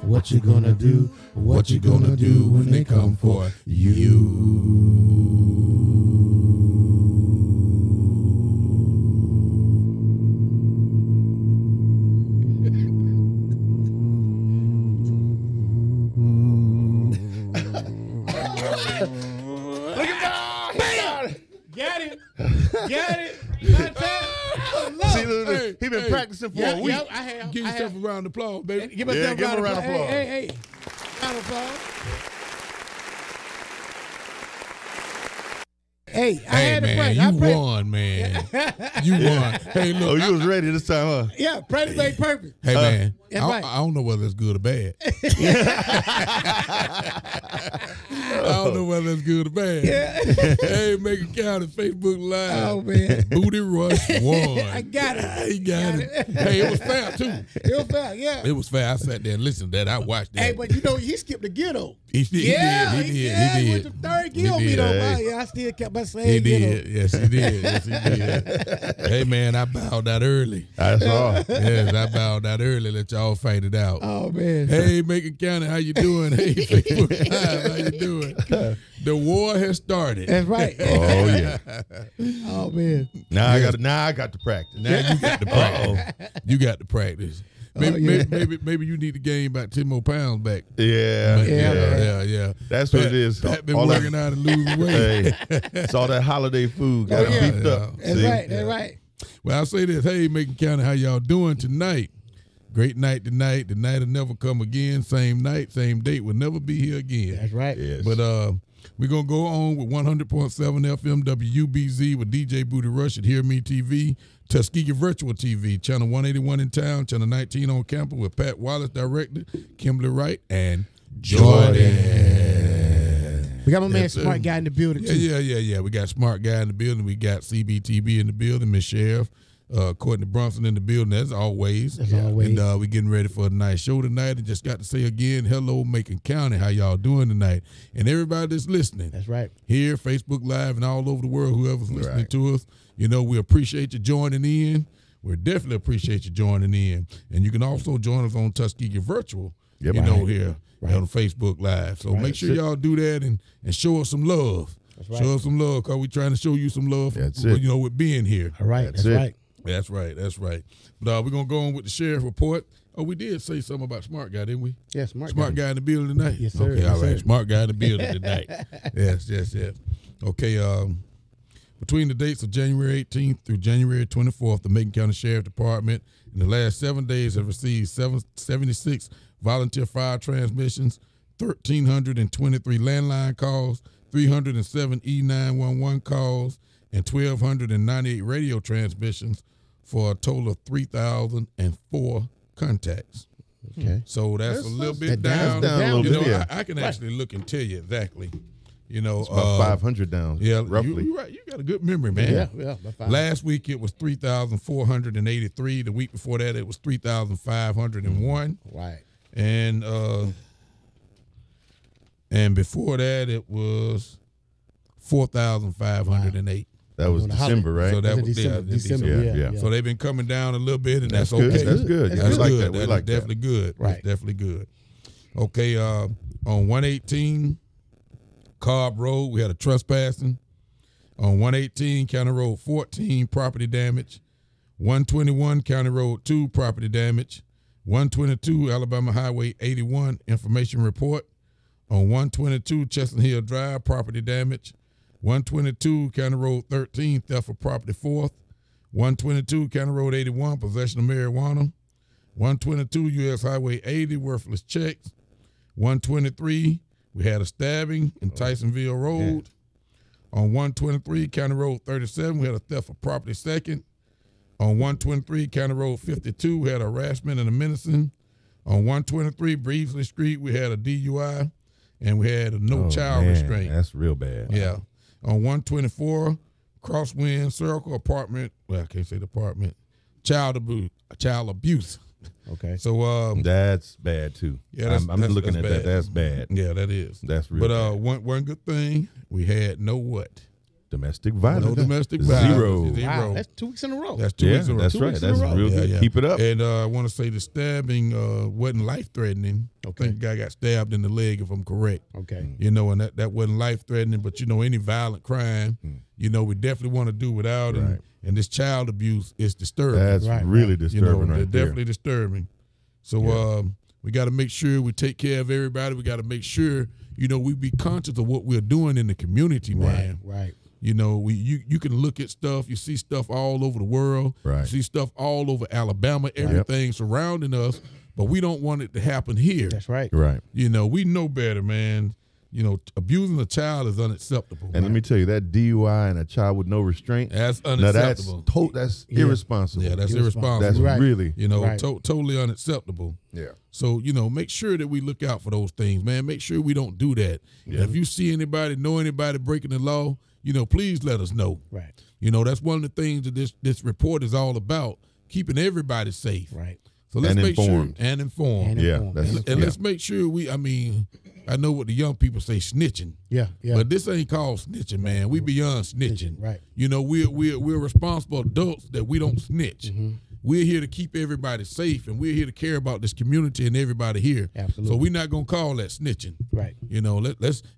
What you gonna do? What you gonna do when they come for you? Look at that! Got it. See, look, he been practicing for a week. Yeah, I have. Give yourself a round of applause, baby. Give myself give him a round of applause. Hey. Round of applause. Hey, I had to man, practice. you won, man. You won. Hey, look. Oh, you was ready this time, huh? Yeah, practice made perfect. Hey, man. That's right. I don't know whether it's good or bad. I don't know whether it's good or bad. Hey, make it count. It's Facebook Live. Oh, man. Booty Rush won. I got it. He got it. Hey, it was fair, too. It was fair, yeah. It was fair. I sat there and listened to that. I watched that. Hey, but you know, he skipped the gear, though. He did. He went to third gear on me, though. Hey. I still kept my same He gear, did. Yes, he did. Yes, he did. Hey, man, I bowed out early. I saw. Yes, I bowed out early. Let y'all fight it out. Oh, man. Hey, Macon County, how you doing? Hey, Facebook Live, how you doing? The war has started. That's right. Oh yeah. Oh, man. Now I got to practice. Now you got to practice. You got to practice. Maybe you need to gain about 10 more pounds back. Yeah. That's what it is. Pat been All working out and losing weight. Hey, it's all that holiday food. Got beefed up. That's See? right. That's right. Well, I'll say this. Hey, Macon County, how y'all doing tonight? Great night tonight. The night will never come again. Same night, same date. Will never be here again. That's right. Yes. But we're going to go on with 100.7 FM WBZ with DJ Booty Rush at Hear Me TV, Tuskegee Virtual TV, Channel 181 in town, Channel 19 on campus with Pat Wallace, director, Kimberly Wright, and Jordan. We got my man Smart Guy in the building, too. Yeah. We got Smart Guy in the building. We got CBTB in the building, Miss Sheriff. Courtney Brunson in the building, as always. And we getting ready for a nice show tonight. And just got to say again, hello, Macon County. How y'all doing tonight? And everybody that's listening. That's right. Here, Facebook Live, and all over the world, whoever's listening to us. You know, we appreciate you joining in. We definitely appreciate you joining in. And you can also join us on Tuskegee Virtual, here on Facebook Live. So make sure y'all do that and show us some love. That's right. Show us some love, because we're trying to show you some love, with being here. All right. That's right. That's right. But we're going to go on with the sheriff report. Oh, we did say something about Smart Guy, didn't we? Yeah, Smart Guy in the building tonight? Yes, sir. Okay, all right. Smart Guy in the building tonight. Yes. Okay, between the dates of January 18th through January 24th, the Macon County Sheriff Department in the last 7 days have received 76 volunteer fire transmissions, 1,323 landline calls, 307 E911 calls, and 1,298 radio transmissions for a total of 3,004 contacts. Okay. So that's a little bit down. That's down a little bit, I can actually look and tell you exactly. You know, It's about 500 down. Yeah, roughly. You're right. You got a good memory, man. Yeah. Last week it was 3,483. The week before that it was 3,501. Right. And before that it was 4,508. That was December, right? So that was December. Yeah. So they've been coming down a little bit, and that's good. okay. That's good. That's like good. that. We That's like definitely good. Right. That's definitely good. Okay. On 118 Cobb Road, we had a trespassing. On 118 County Road 14, property damage. 121 County Road 2, property damage. 122 Alabama Highway 81, information report. On 122 Chestnut Hill Drive, property damage. 122 County Road 13, theft of property 4th. 122 County Road 81, possession of marijuana. 122 U.S. Highway 80, worthless checks. 123, we had a stabbing in Tysonville Road. On 123 County Road 37, we had a theft of property 2nd. On 123 County Road 52, we had a harassment and a menacing. On 123 Beasley Street, we had a DUI, and we had a no child restraint. That's real bad. Yeah. On 124 Crosswind Circle apartment. Well, I can't say the apartment. Child abuse. Okay. So that's bad too. Yeah, I'm looking at that. That's bad. Yeah, that is. That's real. But bad. one good thing, we had no what? domestic violence. No domestic Zero. violence. Wow, that's 2 weeks in a row. That's 2 weeks in a row. That's 2 right. weeks in a That's row. real good. Keep it up. And I want to say the stabbing wasn't life-threatening. Okay. I think the guy got stabbed in the leg, if I'm correct. Okay. You know, and that wasn't life-threatening. But, you know, any violent crime, you know, we definitely want to do without. Right. And this child abuse is disturbing. That's really disturbing, you know, right definitely disturbing. So we got to make sure we take care of everybody. We got to make sure, you know, we be conscious of what we're doing in the community, man. Right. You know, you can look at stuff. You see stuff all over the world. Right. You see stuff all over Alabama. Everything surrounding us, but we don't want it to happen here. That's right. Right. You know, we know better, man. You know, abusing a child is unacceptable. And let me tell you, that DUI and a child with no restraint, That's now unacceptable. that's irresponsible. Yeah, that's irresponsible. That's Right. really, You know, Right. totally unacceptable. yeah. So, you know, make sure that we look out for those things, man. Make sure we don't do that. And if you see anybody, know anybody breaking the law, you know, please let us know. Right. You know, that's one of the things that this report is all about, keeping everybody safe. Right. So let's And make informed. sure and informed. And Yeah, informed. that's- And let's make sure I know what the young people say, snitching. Yeah. Yeah. But this ain't called snitching, man. We beyond snitching. Right. You know, we're responsible adults that we don't snitch. We're here to keep everybody safe, and we're here to care about this community and everybody here. Absolutely. So we're not gonna call that snitching. Right. You know,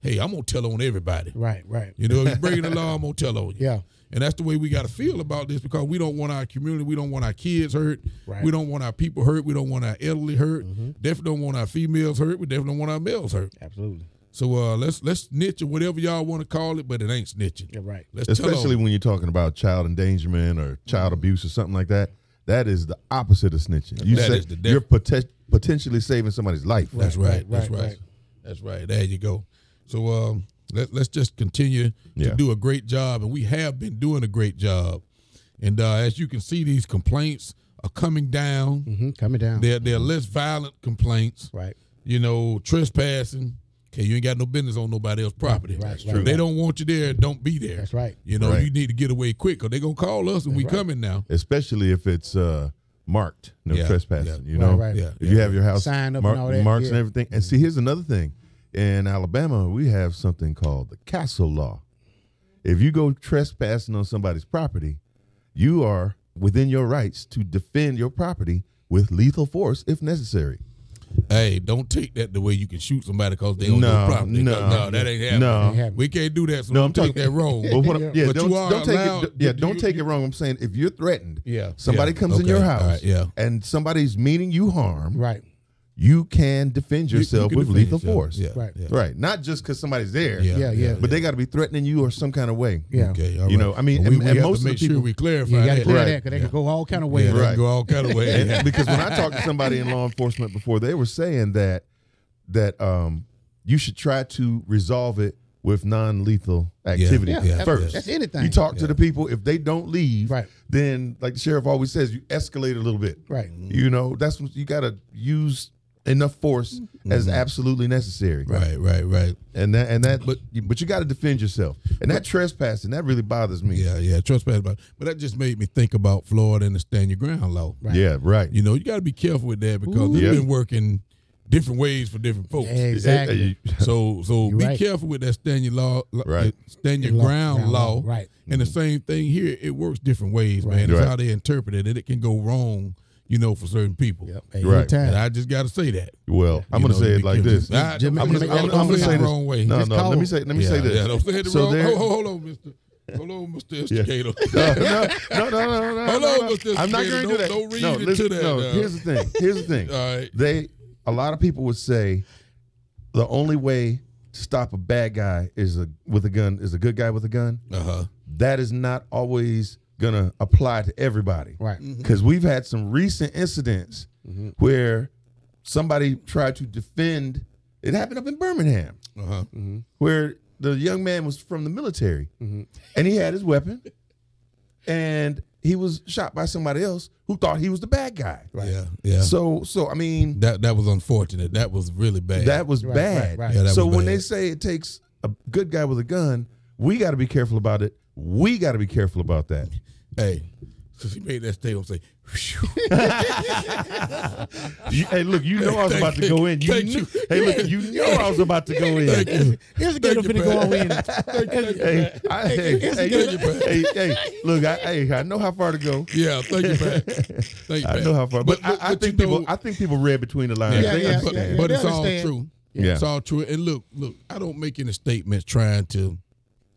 hey, I'm gonna tell on everybody. Right. Right. You know, if you're breaking the law, I'm gonna tell on you. Yeah. And that's the way we got to feel about this, because we don't want our community, we don't want our kids hurt, Right. we don't want our people hurt, we don't want our elderly hurt, definitely don't want our females hurt, we definitely don't want our males hurt. Absolutely. So let's snitch or whatever y'all want to call it, but it ain't snitching. Yeah. Right. Let's Especially tell on. when you're talking about child endangerment or child abuse or something like that. That is the opposite of snitching. You That say is the you're potentially saving somebody's life. That's right. Right, That's right, right. right. That's right. There you go. So let's just continue Yeah. to do a great job, and we have been doing a great job. And as you can see, these complaints are coming down. Coming down. They're less violent complaints. Right. You know, trespassing. Okay, you ain't got no business on nobody else's property. Right, If right, they right. don't want you there, don't be there. That's right. You know, Right. you need to get away quick, or they're going to call us, and we coming now. Especially if it's marked, no Yeah, trespassing. yeah. You know, Right, right. Yeah. if you have your house Sign up and all that, marks yeah. and everything. And see, here's another thing. In Alabama, we have something called the castle law. If you go trespassing on somebody's property, you are within your rights to defend your property with lethal force if necessary. Hey, don't take that the way you can shoot somebody because they on No, your property. no, that ain't happening. no. Ain't happening. We can't do that, so No, don't I'm take talking that wrong. Well, what I'm- But don't, you are don't take allowed- it. Yeah, but don't you- take it wrong. I'm saying if you're threatened, Yeah, somebody yeah, comes in your okay, house, all right, yeah. and somebody's meaning you harm, Right. you can defend yourself You with can defend lethal yourself. force. Yeah, Right. yeah. Right, not just because somebody's there. Yeah. But they got to be threatening you or some kind of way. Yeah. Okay, all You right. know, I mean, Well, and we have most to of make the sure people- we clarify You got to that. clear Right. that because they can go all kind of ways. Yeah, they Right. can go all kind of ways. And because when I talked to somebody in law enforcement before, they were saying that you should try to resolve it with non-lethal activity Yeah, first. that's anything. You talk to the people. If they don't leave, Right. then like the sheriff always says, you escalate a little bit. Right. You know, that's what you got to use enough force as absolutely necessary. Right. And but you got to defend yourself. And that trespassing, that really bothers me. Yeah. Trespass, but that just made me think about Florida and the stand your ground law. Right. Yeah, right. You know, you got to be careful with that because Ooh. it's Yeah. been working different ways for different folks. Exactly. So You're be right. careful with that stand your Right. stand your Law- ground ground law. law, right. And the same thing here, it works different ways, Right. man. It's Right. how they interpret it, and it can go wrong, you know, for certain people. Yep. Hey, Right. anytime. And I just got to say that. Well, I'm You going to know, say you it be like careful. this. Nah, Jim, I'm Jim, going I'm to gonna say say it the this. wrong way. No, Just call let me him. say this. Yeah, don't say it the So wrong. there- Hold on, Mister. Hold on, Mr. Instigator. No. Hold on, Mr. I'm not Instigator. going to do that. Don't read no, into listen, that. no, now. here's the thing. All right. A lot of people would say the only way to stop a bad guy with a gun is a good guy with a gun. That is not always gonna apply to everybody. Right. Because we've had some recent incidents where somebody tried to defend. It happened up in Birmingham, where the young man was from the military, and he had his weapon, and he was shot by somebody else who thought he was the bad guy. Yeah. So I mean, That was unfortunate. That was really bad. that was Right, bad. right. Yeah, that So was when bad. they say it takes a good guy with a gun, we got to be careful about it. We got to be careful about that. Hey, since he made that statement, say, Hey, look, you know I was about to go in. Thank you. Hey, look, you know I was about to go in. Thank you. Here's a gator finna go on in. Hey, look, I know how far to go. Yeah, thank you, Pat. Thank you, I Pat. know how far, but I think you know- people read between the lines. Yeah, They yeah, understand. but they it's all understand. true. Yeah. It's all true. And look, I don't make any statements trying to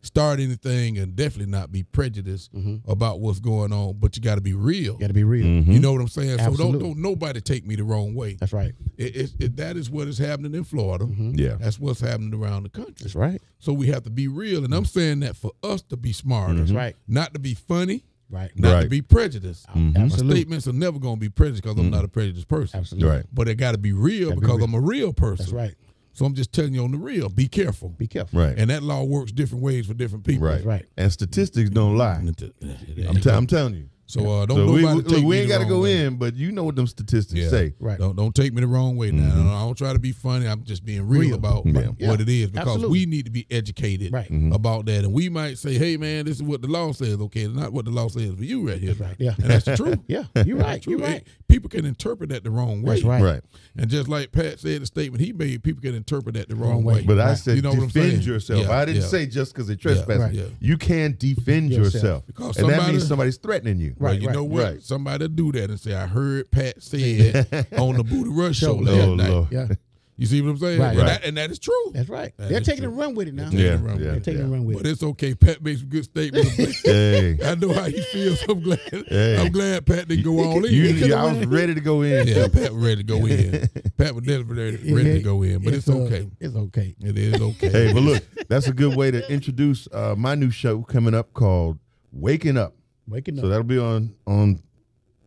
start anything, and definitely not be prejudiced about what's going on. But you got to be real. Got to be real. You know what I'm saying? Absolutely. So don't nobody take me the wrong way. That's right. That is what is happening in Florida. Yeah. That's what's happening around the country. That's right. So we have to be real, and I'm saying that for us to be smarter. That's right. Not to be funny. Right. Not to Right. be prejudiced. My Absolutely. statements are never going to be prejudiced because I'm not a prejudiced person. Absolutely. Right. But they got to be real Gotta be because real. I'm a real person. That's right. So I'm just telling you on the real. Be careful. Be careful. Right. And that law works different ways for different people. Right. That's right. And statistics don't lie. I'm telling you. So don't So we nobody take me ain't the got to wrong go way. in, but you know what them statistics Yeah. say. Right. Don't take me the wrong way now. I don't try to be funny. I'm just being real about Yeah. what it is because Absolutely. we need to be educated Right. about that. And we might say, hey, man, this is what the law says. Okay, it's not what the law says for you right here. Right. Yeah. And that's the truth. Yeah. You're right. That's true. You're right. People can interpret that the wrong way. That's right. Right. And just like Pat said, the statement he made, people can interpret that the wrong way. But I Right. said You know what I'm defend saying? yourself. Yeah, I didn't yeah. say just because they trespass. Right. Yeah. You can defend Yourself. yourself. Because And that somebody- means somebody's threatening you. Well, Right, you right, know what? right. Somebody do that and say, I heard Pat said on the Booty Rush show Oh, last Oh, night. Lord. Yeah. You see what I'm saying? Right. And, Right. and that is true. That's right. That They're is taking true. a run with it now. They're Yeah, taking a run yeah. with They're it. taking a run with But it. it's okay. Pat made some good statements. Hey. I know how he feels. I'm glad. Hey. I'm glad Pat didn't go all in. I was ready to go in. Yeah, Pat was ready to go in. Pat was definitely ready to go in. But it's okay. It's okay. It is okay. Hey, but look, that's a good way to introduce my new show coming up called Waking Up. Waking So up. that'll be on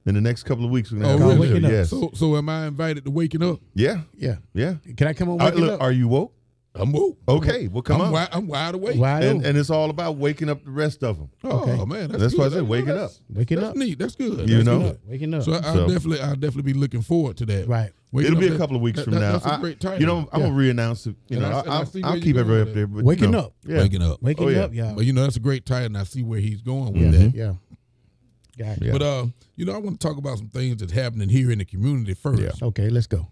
in the next couple of weeks. We're gonna Oh, have a really? show. Waking Up. Yes. So am I invited to waking up? Yeah. Yeah. Yeah. Can I come on waking Look, up? are you woke? I'm woke. Okay, well come on. I'm wide awake. Wide open. And it's all about waking up the rest of them. Oh Okay. man, That's good. why I said waking That's- up. Waking That's up. neat. That's good. You That's know? good. Waking up. So I'll definitely be looking forward to that. Right. Waking It'll be up, a couple of weeks that- from now. That's a great title. You know, I'm gonna re-announce it. You And know, I see where I'll you're keep going everybody with up there. that. But, Waking you know, up. Yeah. Waking up. Waking Oh, yeah. up, y'all. But you know that's a great title, and I see where he's going Yeah. with that. Yeah. Got it. Yeah. But I want to talk about some things that's happening here in the community first. Yeah. Okay, let's go.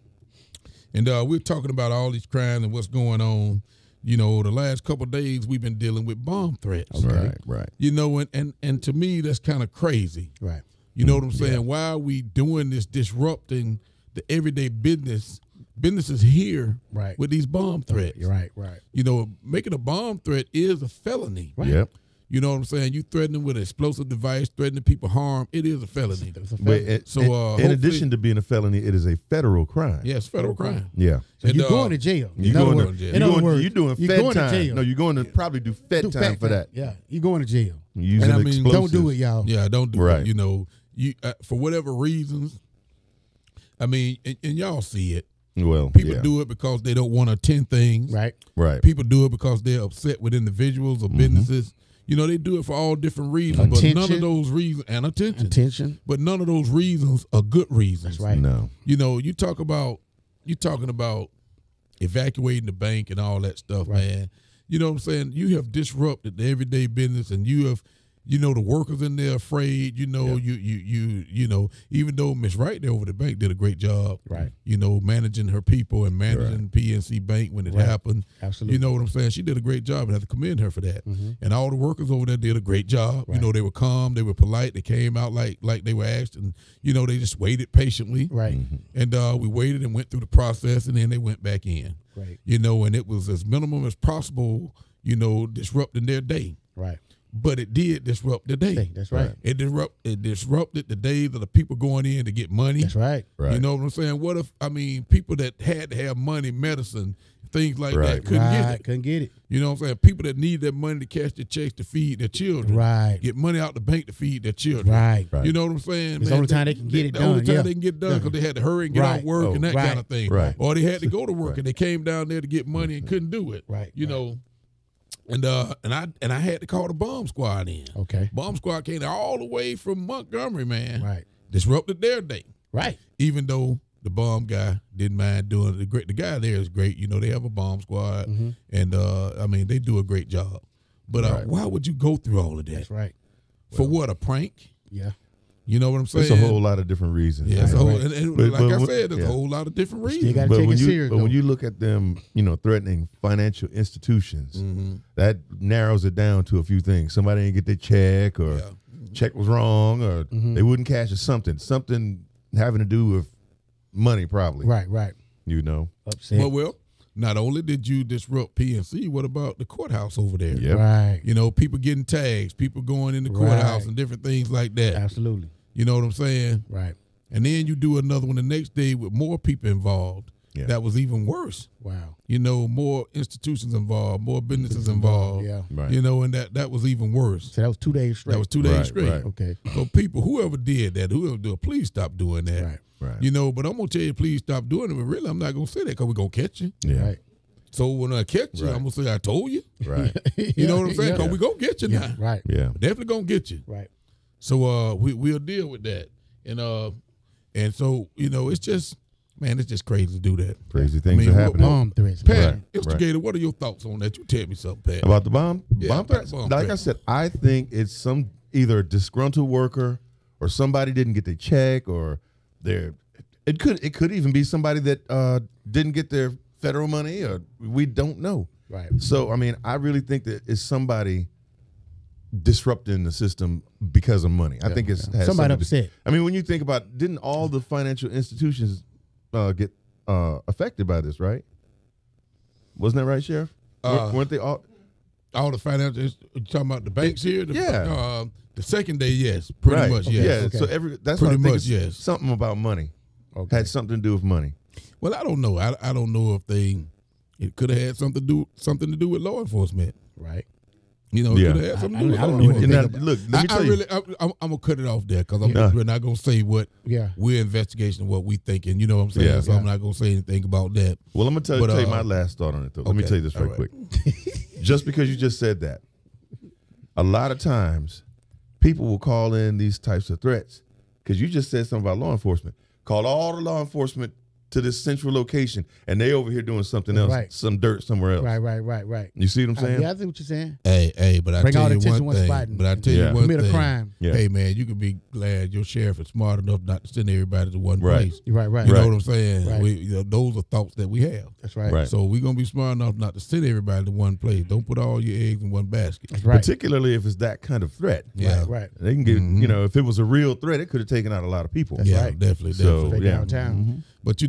And we're talking about all these crimes and what's going on. You know, the last couple of days we've been dealing with bomb threats. Right. You know, and to me that's kind of crazy. Right. You know what I'm saying? Why are we doing this, disrupting the everyday businesses here Right. with these bomb threats? You're right. Right. You know, making a bomb threat is a felony. Right. Yep. You know what I'm saying? You threatening with an explosive device, threatening people harm. It is a felony. It's a But fact. So, in hopefully- addition to being a felony, it is a federal crime. Yes, federal crime. Yeah. So And, you're going to jail. You In other going words- to jail. in other words, you're doing you're fed going to time. jail. No, you're going to probably do fed Do time fat for time. that. Yeah, you're going to jail. Using And I mean, explosives. Don't do it, y'all. Yeah, don't do Right. it. You know, you for whatever reasons. I mean, and y'all see it. Well, People yeah. do it because they don't want to attend things. Right. Right. People do it because they're upset with individuals or businesses. You know, they do it for all different reasons, but none of Attention. those reasons and attention. Attention. But none of those reasons are good reasons. That's right. No. You know, you're talking about evacuating the bank and all that stuff, Right. man. You know what I'm saying? You have disrupted the everyday business, and you have, you know, the workers in there afraid. You know, you know, even though Miss Wright there over the bank did a great job, Right. You know, managing her people and managing PNC Bank when it Right. happened. Absolutely. You know what I'm saying? She did a great job, and I have to commend her for that. And all the workers over there did a great job. Right. You know, they were calm, they were polite, they came out like they were asked, and you know, they just waited patiently. Right. And we waited and went through the process, and then they went back in. Right. You know, and it was as minimum as possible, you know, disrupting their day. Right. But it did disrupt the day. That's right. It disrupted the days of the people going in to get money. That's right. Right. You know what I'm saying? What if, I mean, people that had to have money, medicine, things like Right. that couldn't get Right. it. Couldn't get it. You know what I'm saying? People that need that money to cash their checks to feed their children. Right. Get money out the bank to feed their children. Right. Right. You know what I'm saying? It's the only time they can get it The only done, time yeah. they can get it done because they had to hurry and get Right. out work and that Right. kind of thing. Right. Or they had to go to work and they came down there to get money and couldn't do it. Right. You know. And I had to call the bomb squad in. Okay. Bomb squad came all the way from Montgomery, man. Right. Disrupted their day. Right. Even though the bomb guy didn't mind doing it. The guy there is great. You know, they have a bomb squad, and I mean, they do a great job. But Right. why would you go through all of that? That's right. For what, a prank? Yeah. You know what I'm saying? There's a whole lot of different reasons. Yeah, it's a man. whole, and But- like but- I said, there's yeah. a whole lot of different You reasons. gotta But take when it you serious. when though. you look at them, threatening financial institutions, Mm-hmm. that narrows it down to a few things. Somebody didn't get their check, or Yeah. check was wrong, or they wouldn't cash or something having to do with money, probably. right, upset. Well, not only did you disrupt PNC, what about the courthouse over there? Yep. Right, You know, people getting tags, people going in the courthouse Right. and different things like that. absolutely, You know what I'm saying? right. And then you do another one the next day with more people involved. Yeah. That was even worse. Wow. You know, more institutions involved, more businesses involved. Yeah. Right. You know, and that was even worse. So that was 2 days straight. That was 2 days Right, straight. right. Okay. So people, whoever did that, whoever do it, please stop doing that. Right. Right. You know, but I'm gonna tell you, please stop doing it. But really, I'm not gonna say that because we're gonna catch you. Yeah. Right. So when I catch you, Right. I'm gonna say I told you. Right. You know what I'm saying? Because we gonna get you now. Right. Yeah. Definitely gonna get you. Right. So we'll deal with that. And so, it's just, man, it's just crazy to do that. Crazy things mean, are what- happening. Bomb threats. Pat, man. Right, instigator, what are your thoughts on that? You tell me something, Pat. About the bomb? Yeah, Bomb about threats? the bomb Like threats. I said, I think it's some either disgruntled worker or somebody didn't get their check, or it could even be somebody that didn't get their federal money, or we don't know. Right. So I mean, I really think that it's somebody disrupting the system because of money. I think it's has Somebody something to- upset. I mean, when you think about, didn't all the financial institutions get affected by this, right? Wasn't that right, Sheriff? Weren't they all? All the financial, you talking about the banks here? Yeah. The second day, yes. Pretty much, yes. Yeah. Okay. So that's Pretty what I think. much, yes. Something about money Okay. had something to do with money. Well, I don't know. I don't know if it could have had something to do with law enforcement. Right. You know, Yeah. it could have had something to do with I law don't know enforcement. anything Look, let me tell you. I'm gonna cut it off there because Yeah. we're not gonna say what Yeah. we're investigating, what we thinking. You know what I'm saying? Yeah. So I'm not gonna say anything about that. Well, I'm gonna tell But, you my last thought on it though. Let me okay. tell you this All right right. quick. Just because you just said that, a lot of times people will call in these types of threats because you just said something about law enforcement. Call all the law enforcement to this central location, and they over here doing something else, Right. some dirt somewhere else. Right. You see what I'm saying? Yeah, I see what you're saying. Hey, but I Bring all tell the you attention one one spot thing. and- But I tell Yeah. you one Commit a thing. crime. Yeah. Hey man, you can be glad your sheriff is smart enough not to send everybody to one Right. place. Right. You Right. know what I'm saying? Right. Those are thoughts that we have. That's right. Right. So we're gonna be smart enough not to send everybody to one place. Don't put all your eggs in one basket. That's right. Particularly if it's that kind of threat. Yeah. Right. They can get, if it was a real threat, it could have taken out a lot of people. That's Yeah, right. definitely. So, definitely. Straight yeah. downtown. But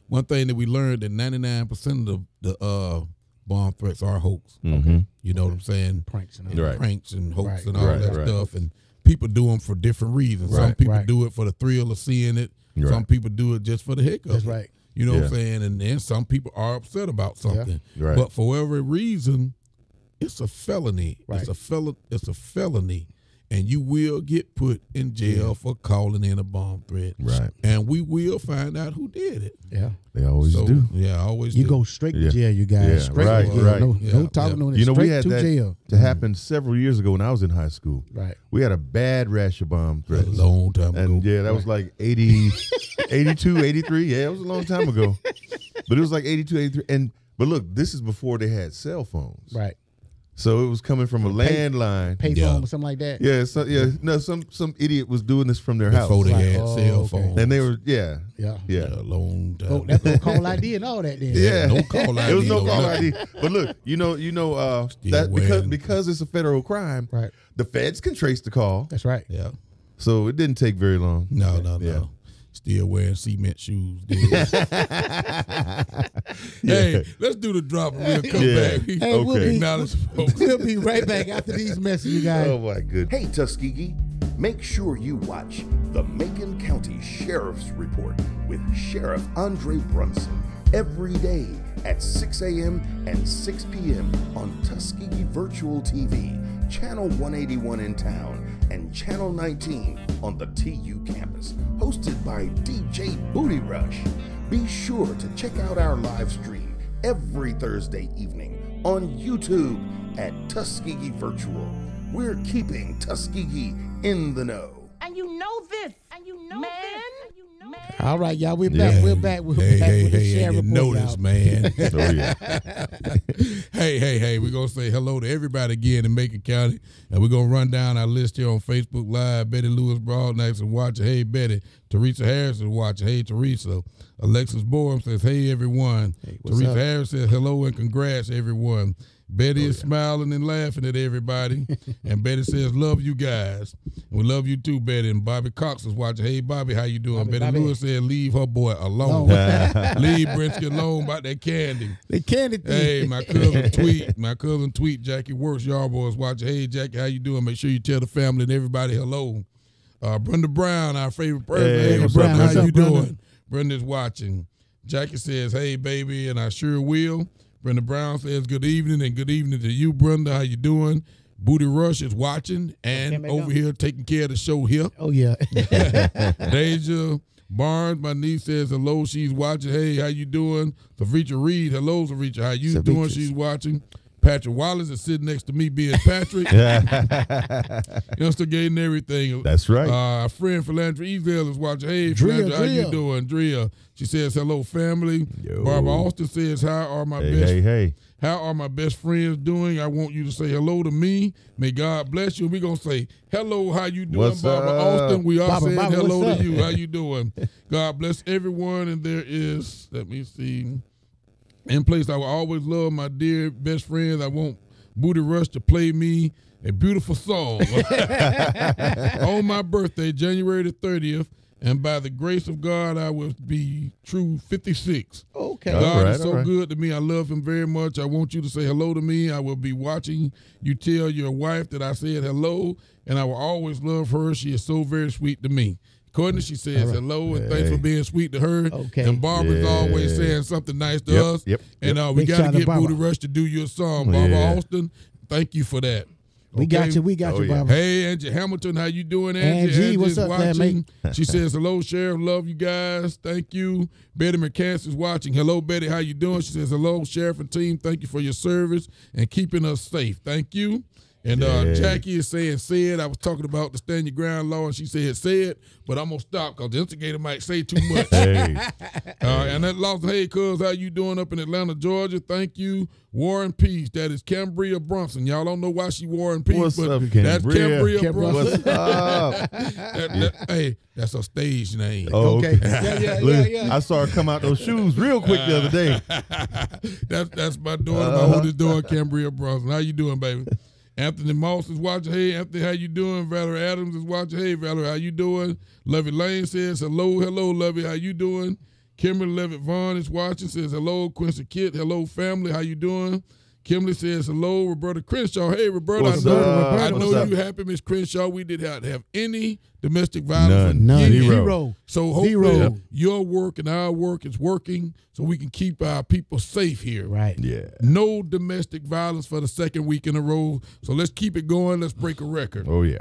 one thing that we learned that 99% of the bomb threats are hoax. Okay. You know what I'm saying? Pranks and all. Mm-hmm. Right. Pranks and hoax Right. and all Right, that right. stuff. And people do them for different reasons. Some Right, people right. do it for the thrill of seeing it. Right. Some people do it just for the heck of That's it. right. You know what I'm Yeah. saying? And then some people are upset about something. Right. But for whatever reason, it's a felony. Right. It's a felony. And you will get put in jail for calling in a bomb threat. Right. And we will find out who did it. Yeah. They always So, do. yeah, always You do. go straight Yeah. to jail, you guys. Yeah, Straight right, to jail. right. No, Yeah, no talking yeah. on it. You know, straight we had to that jail. to happen several years ago when I was in high school. Right. We had a bad rash of bomb A threats. long time ago. And yeah, that was like 80, 82, 83. Yeah, it was a long time ago. But it was like 82, 83. But look, this is before they had cell phones. Right. So it was coming from a landline. Payphone Yeah. or something like that. Yeah, some idiot was doing this from their house. Before they Right. had Oh, cell okay. phones. And they were, yeah. Yeah. A long time. Oh, that's no call ID and all that then. Yeah. No call ID. It was no call nothing. ID. But look, Still that wearing- because it's a federal crime, Right. the feds can trace the call. That's right. Yeah. So it didn't take very long. No. Yeah. Still wearing cement shoes. dude. Hey, let's do the drop and we'll come Yeah. back. Hey, we'll Okay. be, Acknowledge folks. we'll be right back after these messages, you guys. Oh my goodness. Hey Tuskegee, make sure you watch the Macon County Sheriff's Report with Sheriff Andre Brunson every day at 6 a.m. and 6 p.m. on Tuskegee Virtual TV, Channel 181 in town, and Channel 19 on the TU campus, hosted by DJ Booty Rush. Be sure to check out our live stream every Thursday evening on YouTube at Tuskegee Virtual. We're keeping Tuskegee in the know. And you know this. And you know this. And you know this. All right, y'all. We're Yeah. back. We're back. We're Hey, back hey, with the hey, share and you report, know y'all. this, man. Oh yeah. Hey, we're going to say hello to everybody again in Macon County, and we're going to run down our list here on Facebook Live. Betty Lewis Broadnax is watching. Hey, Betty. Teresa Harris is watching. Hey, Teresa. Alexis Borum says, hey, everyone. what's Teresa up? Harris says, hello and congrats, everyone. Betty is smiling and laughing at everybody. And Betty says, love you guys. And we love you too, Betty. And Bobby Cox is watching. Hey, Bobby, how you doing? Betty Bobby. Lewis said, leave her boy alone. Leave Brinsky alone about that candy. The candy thing. Hey, my cousin tweet, Jackie Works, y'all boys watching. Hey, Jackie, how you doing? Make sure you tell the family and everybody hello. Brenda Brown, our favorite person. Hey, what's Brenda, up, how Brenda? you Brenda? doing? Brenda's watching. Jackie says, hey, baby, and I sure will. Brenda Brown says, good evening, and good evening to you, Brenda. How you doing? Booty Rush is watching and over here taking care of the show here. Oh, yeah. Deja Barnes, my niece, says hello. She's watching. Hey, how you doing? Savitra Reed, hello, Savitra. How you doing? She's watching. Patrick Wallace is sitting next to me being Patrick. Instigating everything. That's right. Our friend Philandra Ezel is watching. Hey, Drea, Philandra, how you Drea. doing? Drea. She says hello, family. Yo. Barbara Austin says, how are my How are my best friends doing? I want you to say hello to me. May God bless you. We're going to say, hello, how you doing, What's Barbara up? Austin? We are Barbara, saying Barbara, hello what's to up? you. How you doing? God bless everyone. And there is, let me see, in place I will always love my dear best friends. I want Booty Rush to play me a beautiful song on my birthday, January the 30th. And by the grace of God, I will be true 56. Okay. All God right, is so all right. good to me. I love him very much. I want you to say hello to me. I will be watching you tell your wife that I said hello, and I will always love her. She is so very sweet to me. Courtney, she says hello and thanks for being sweet to her. Okay. And Barbara's Yeah. always saying something nice to us. Yep. And we Big got shout to out to get Barbara. Booty Rush to do your song. Barbara Yeah. Austin, thank you for that. We got Okay? you. We got Oh, you, yeah. Barbara. Hey, Angie Hamilton, how you doing, Angie? Angie, what's is up, man, watching. She says, hello, Sheriff, love you guys. Thank you. Betty McCants is watching. Hello, Betty, how you doing? She says, hello, Sheriff and team. Thank you for your service and keeping us safe. Thank you. And Jackie is saying, said. I was talking about the stand your ground law, and she said, said, but I'm going to stop because the instigator might say too much. Hey. And that lost, hey, cuz, how you doing up in Atlanta, Georgia? Thank you. War and Peace. That is Cambria Brunson. Y'all don't know why she War and Peace, What's but up, that's Cambria? Cambria Brunson. What's up? Hey, that's her stage name. Oh, okay. Yeah, yeah. I saw her come out those shoes real quick the other day. That's my daughter, my oldest daughter, Cambria Brunson. How you doing, baby? Anthony Moss is watching. Hey, Anthony, how you doing? Valerie Adams is watching. Hey, Valerie, how you doing? Lovey Lane says, hello, Lovey, how you doing? Kimberly Levitt Vaughn is watching, says, hello, Quincy Kitt, hello, family, how you doing? Kimberly says, hello, Roberta Crenshaw. Hey, Roberta, What's I know, up? I know What's you up? happy, Miss Crenshaw. We did not have any domestic violence. None. Years. Zero. So hopefully Zero. your work and our work is working so we can keep our people safe here. Right. Yeah. No domestic violence for the second week in a row. So let's keep it going. Let's break a record. Oh, yeah.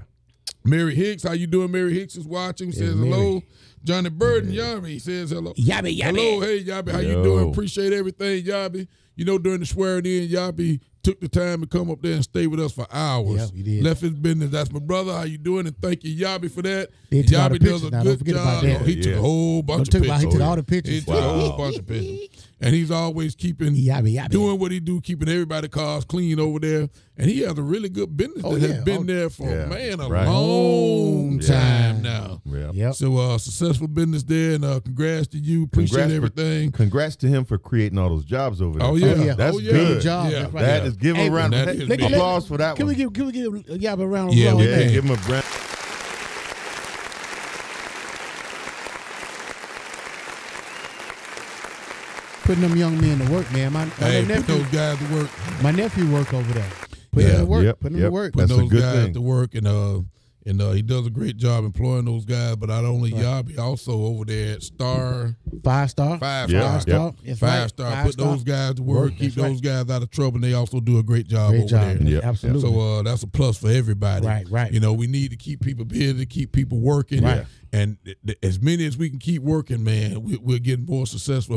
Mary Hicks, how you doing? Mary Hicks is watching. Says Mary. hello. Johnny Burden, Yabi says hello. Yabi, Yabi. Hello, hey Yabi, how you Yo. doing? Appreciate everything, Yabi. You know, during the swearing in, Yabi took the time to come up there and stay with us for hours. Yeah, he did. Left his business. That's my brother. How you doing? And thank you, Yabi, for that. He took all the Yabi does pictures a now. Don't good forget about job. that. He took Yeah. a whole bunch Don't of talk about he pictures. took all the He pictures. took a whole bunch of pictures. And he's always keeping Yabi. doing what he do, keeping everybody's cars clean over there. And he has a really good business Oh, that yeah. has been there for, Yeah. man, a Right. long Yeah. time now. Yeah. Yep. So successful business there, and congrats to you. Appreciate everything. Congrats to him for creating all those jobs over there. Oh yeah, yeah. That's oh, yeah. good. Good job. Yeah. That's right. That is give him Hey, a round that of is big. applause for that Can one. we give Yabi a round of Yeah, applause? we Yeah, can. give him a round. Putting them young men to work, man. My Hey, put nephew, those guys to work. my nephew work over there. Put him Yeah. to work. Yep, Put him yep. to work. Put That's a those good guys thing. to work, and he does a great job employing those guys. But not only Yabi, also over there at Star 5-star. Five Yeah. Star. Five-star. That's Five right. Star. Put Five-star. those guys to work. Keep That's right. those guys out of trouble. And they also do a great job Great over job. there. man. Yep. Absolutely. So that's a plus for everybody. Right. You know, we need to keep people busy, keep people working. Right. And as many as we can keep working, man, we're getting more successful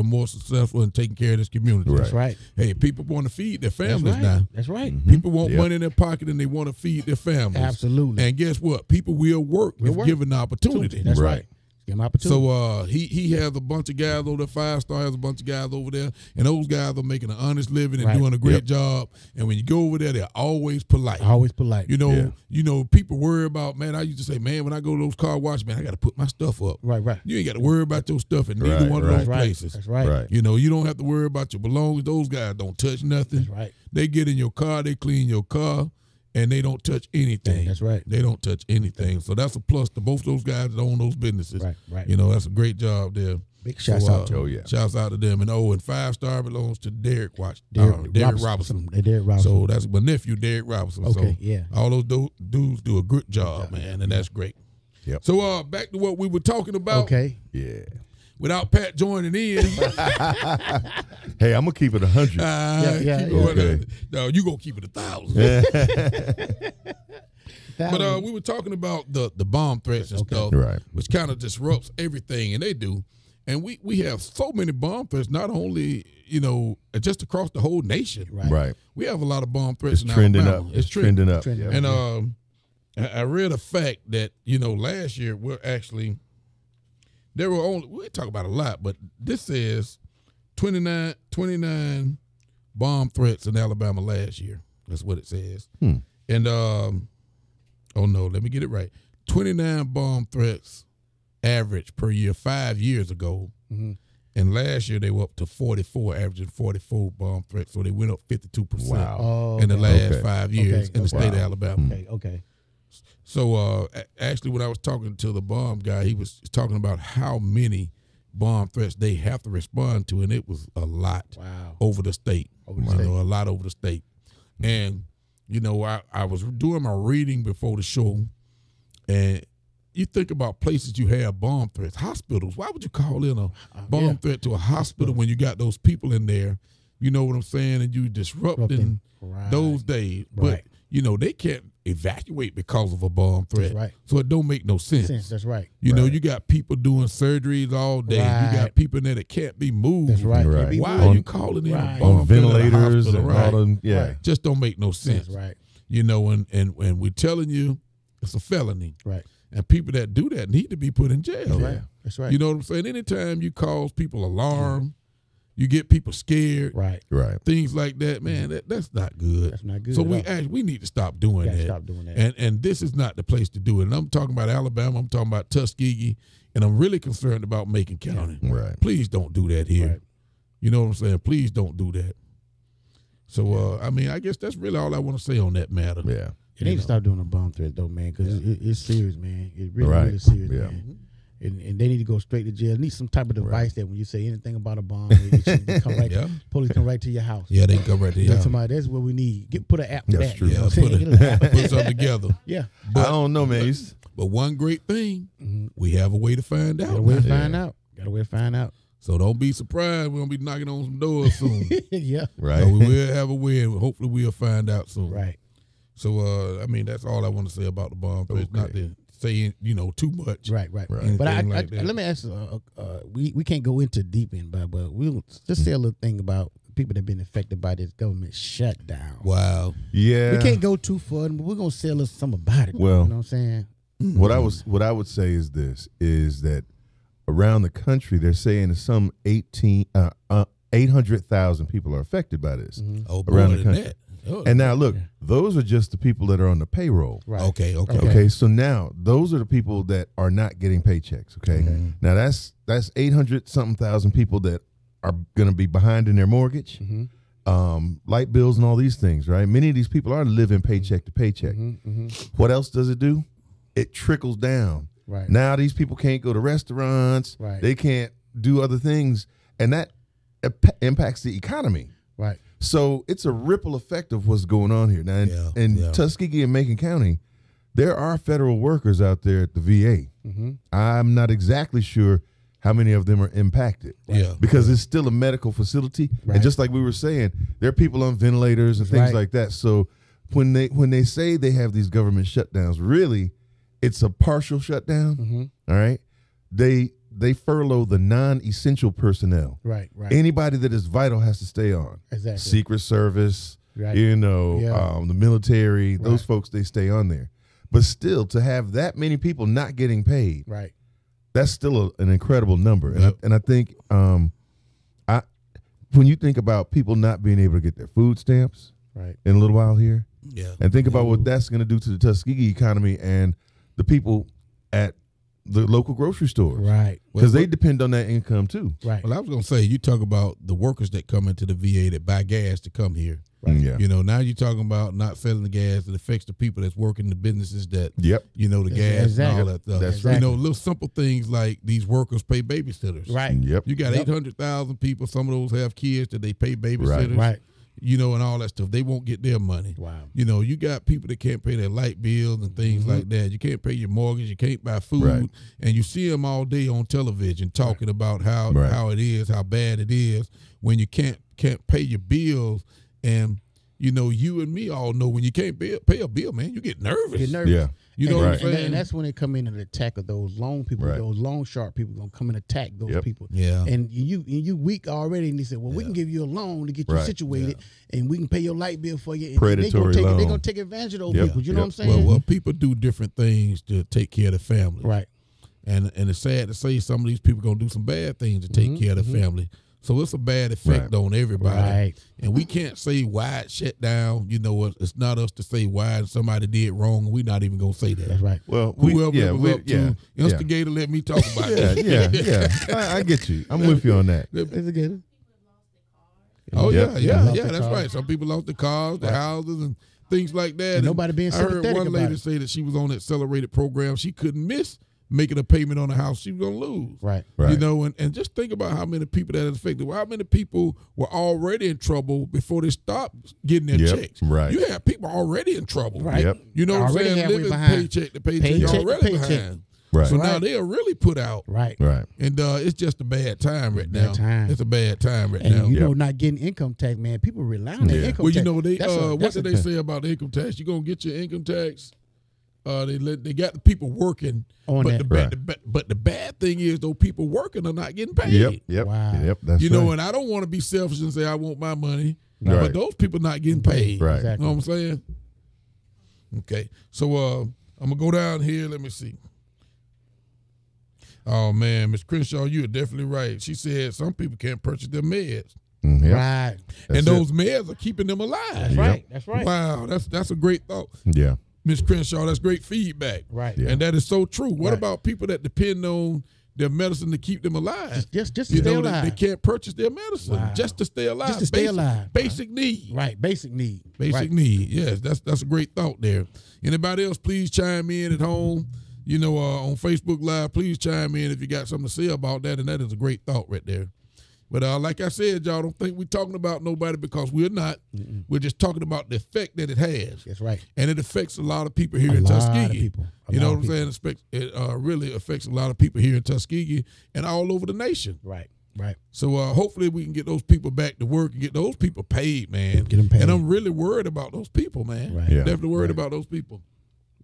in taking care of this community. Right. That's right. Hey, people want to feed their That's families right. now. That's right. People want Yep. money in their pocket and they want to feed their families. Absolutely. And guess what? People will work if work. given the opportunity. That's Right. right. Give him opportunity. So he has a bunch of guys over there. 5 Star has a bunch of guys over there, and those guys are making an honest living and Right. doing a great job. And when you go over there, they're always polite. Always polite. You know, people worry about, man, I used to say, man, when I go to those car wash, man, I got to put my stuff up. Right, right. You ain't got to worry about your stuff in neither Right, one of right. those Right. places. That's right. Right. You know, you don't have to worry about your belongings. Those guys don't touch nothing. That's right. They get in your car, they clean your car, and they don't touch anything. That's right. They don't touch anything. So that's a plus to both those guys that own those businesses. Right, right. You know, that's a great job there. Big shouts out to Oh, yeah. Shouts out to them. And 5 Star belongs to Derek Derek Robinson. Derek Robinson. So that's my nephew, Derek Robinson. Okay, so yeah. all those dudes do a good job, man, and that's great. Yep. So back to what we were talking about. Okay. Yeah. Without Pat joining in. Hey, I'm gonna keep it 100. Yeah. Okay. No, you gonna keep it 1,000. That But was- we were talking about the bomb threats and stuff, Right. which kind of disrupts everything, and they do. And we have so many bomb threats, not only just across the whole nation. Right. We have a lot of bomb threats It's in trending Alabama. up. It's trending up. Trending Yeah. up. And I read a fact that last year there were only, we talk about a lot, but this says 29 bomb threats in Alabama last year. That's what it says. And let me get it right. 29 bomb threats average per year 5 years ago. Mm-hmm. And last year they were up to 44, averaging 44 bomb threats. So they went up 52% Wow. in the okay. last Okay. 5 years Okay. in the state of Wow. Alabama. Okay. So actually, when I was talking to the bomb guy, he was talking about how many bomb threats they have to respond to, and it was a lot Wow. over the state. Over the state. A lot over the state. And I was doing my reading before the show, and you think about places you have bomb threats, hospitals. Why would you call in a bomb threat to a hospital when you got those people in there? You know what I'm saying? And you disrupting Right. those days. Right. But they can't evacuate because of a bomb threat. That's right. So it don't make no sense. That's right. You know, you got people doing surgeries all day. Right. You got people in there that can't be moved. That's right. Right. Can't be Why moved. are you calling in Right. a bomb On threat at a ventilators hospital? and Right. all them. Yeah. Right. Just don't make no sense. That's right. You know, and we're telling you it's a felony. Right. And people that do that need to be put in jail. That's right. That's right. You know what I'm saying? Anytime you cause people alarm, you get people scared, Right. Right. things like that, man, that's not good. That's not good So at we need to stop doing Gotta that. stop doing that. And this is not the place to do it. And I'm talking about Alabama, I'm talking about Tuskegee, and I'm really concerned about Macon County. Right. Please don't do that here. Right. You know what I'm saying? Please don't do that. So, I guess that's really all I want to say on that matter. Yeah. They need to stop doing a bomb threat though, man, because it's serious, man. It's really, Right. really serious, Yeah. man. And they need to go straight to jail. Need some type of device that when you say anything about a bomb, it should come right. Yeah. Police come right to your house. Yeah, they can come right there. That's somebody. That's what we need. Put an app for That's that. true. You know Yeah, what I'm saying? Get a little app. put something together. Yeah. I don't know, man. But one great thing, we have a way to find Got a out. way to now. find out. Got a way to find out. So don't be surprised. We're going to be knocking on some doors soon. Yeah. Right. So we will have a way, and hopefully we'll find out soon. Right. So, that's all I want to say about the bomb threats. Not to say, too much. Right. Right. But Anything like that. let me ask. We can't go into deep in, but we'll just say a little thing about people that have been affected by this government shutdown. Wow. Yeah. We can't go too far, but we're gonna say a little something about it. Well, you know what I'm saying? What I would say is this: is that around the country they're saying some 800,000 people are affected by this Oh, around more the than country. that. Oh, And now look, those are just the people that are on the payroll. Right. Okay. Okay, so now those are the people that are not getting paychecks. Okay, now that's 800 something thousand people that are going to be behind in their mortgage, light bills, and all these things. Right, many of these people are living paycheck to paycheck. What else does it do? It trickles down. Right. Now these people can't go to restaurants. Right. They can't do other things, and that impacts the economy. Right. So it's a ripple effect of what's going on here. Now, in Tuskegee and Macon County, there are federal workers out there at the VA. I'm not exactly sure how many of them are impacted. Yeah. Because it's still a medical facility. Right. And just like we were saying, there are people on ventilators and things Right. like that. So when they say they have these government shutdowns, really, it's a partial shutdown. All right. They furlough the non-essential personnel. Right. Right. Anybody that is vital has to stay on. Exactly. Secret Service, Right. the military, those Right. folks, they stay on there. But still, to have that many people not getting paid, Right. that's still an incredible number. And, Yep. I think when you think about people not being able to get their food stamps Right. in a little while here, Yeah. and think about what that's going to do to the Tuskegee economy and the people at the local grocery stores. Right. Because they depend on that income too. Right. Well, I was gonna say, you talk about the workers that come into the VA that buy gas to come here. Yeah. You know, now you're talking about not selling the gas. It affects the people that's working the businesses that, Yep. you know, the gas Exactly. and all that stuff. That's You right. know, little simple things like these workers pay babysitters. Right. Yep. You got Yep. 800,000 people. Some of those have kids that they pay babysitters. Right. You know, and all that stuff. They won't get their money. Wow. You know, you got people that can't pay their light bills and things like that. You can't pay your mortgage. You can't buy food. Right. And you see them all day on television talking about how Right. how it is, how bad it is when you can't pay your bills. And you know, you and me all know when you can't pay a bill, man, you get nervous. Get nervous. Yeah. You know and, what I'm saying? and that's when they come in and attack of those loan people. Right. Those loan shark people gonna come and attack those Yep. people. Yeah. And you weak already, and they said, well, we can give you a loan to get you Right. situated, and we can pay your light bill for you. And Predatory They're loan. gonna take advantage of those Yep. people. You know Yep. what I'm saying? Well, people do different things to take care of the family. Right. And it's sad to say some of these people gonna do some bad things to take care of the family. So it's a bad effect Right. on everybody. Right. And we can't say why it shut down. You know, it's not us to say why somebody did wrong, and we're not even gonna say that. That's right. Well, Whoever yeah, it was up to, instigator, let me talk about Yeah, it. yeah. I get you. I'm with you on that. Is it good? Oh Yep. yeah, Yeah, yeah, lost yeah. their That's cars. right. Some people lost their cars, their houses, and things like that. And nobody being I heard sympathetic one about lady it. say that she was on the accelerated program. She couldn't miss making a payment on a house. She was gonna lose. Right. Right. You know, and just think about how many people that is affected. Well, how many people were already in trouble before they stopped getting their Yep, checks? right. You have people already in trouble. Right. Yep. You know what I'm Already saying? halfway Living behind. paycheck to paycheck, Paycheck to already paycheck. behind. Right. So now Right. they are really put out. Right. Right. And it's just a bad time right Bad now. time. It's a bad time right And now. you know, not getting income tax, man. People rely on that Yeah. income Well, tax. you know, they what That's did they say about the income tax? You're gonna get your income tax. They got the people working On but that. but the bad thing is those people working are not getting paid. Yep. Yep. Wow. Yep. That's You know, right. and I don't want to be selfish and say I want my money, Right. but those people not getting paid. Right. Exactly. You know what I'm saying? Okay, so I'm gonna go down here. Let me see. Oh man, Ms. Crenshaw, you are definitely right. She said some people can't purchase their meds, Yep. Right. That's and it. those meds are keeping them alive. That's right. That's right. Wow, that's a great thought, Yeah. Ms. Crenshaw. That's great feedback. Right. Yeah. And that is so true. What Right. about people that depend on their medicine to keep them alive? Just to You stay know, alive. they can't purchase their medicine Wow. just to stay alive. Just to stay alive. Basic need. Right. Basic need. Basic right. need. Yes, that's a great thought there. Anybody else, please chime in at home. You know, on Facebook Live, please chime in if you got something to say about that. And that is a great thought right there. But like I said, y'all, don't think we're talking about nobody because we're not. We're just talking about the effect that it has. That's right. And it affects a lot of people here A in lot of Tuskegee. people. A You know lot what of I'm saying? It really affects a lot of people here in Tuskegee and all over the nation. Right. Right. So hopefully we can get those people back to work and get those people paid, man. Get them paid. And I'm really worried about those people, man. Right. Yeah. Definitely worried about those people.